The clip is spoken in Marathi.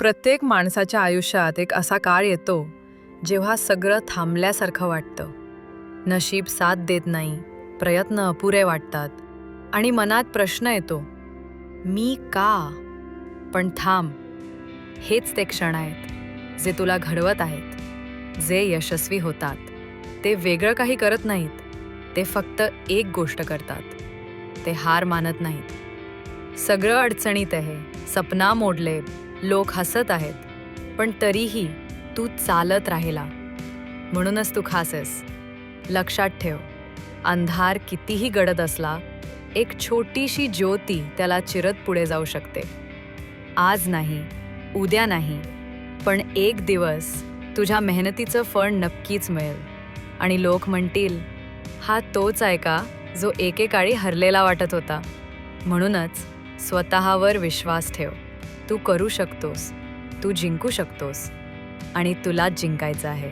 प्रत्येक माणसाच्या आयुष्यात एक असा काळ येतो जेव्हा सगळं थांबल्यासारखं वाटतं. नशीब साथ देत नाही, प्रयत्न अपुरे वाटतात आणि मनात प्रश्न येतो, मी का? पण थांब, हेच ते क्षण आहेत जे तुला घडवत आहेत. जे यशस्वी होतात ते वेगळं काही करत नाहीत, ते फक्त एक गोष्ट करतात, ते हार मानत नाहीत. सगळं अडचणीत आहे, सपना मोडले, लोक हसत आहेत, पण तरीही तू चालत राहिला. म्हणूनच तू खास आहेस. लक्षात ठेव, अंधार कितीही गडद असला, एक छोटीशी ज्योती त्याला चिरत पुढे जाऊ शकते. आज नाही, उद्या नाही, पण एक दिवस तुझ्या मेहनतीचं फळ नक्कीच मिळेल. आणि लोक म्हणतील, हा तोच आहे का जो एकेकाळी हरलेला वाटत होता? म्हणूनच स्वतःवर विश्वास ठेव. तू करू शकतोस, तू जिंकू शकतोस आणि तुलाच जिंकायचं आहे.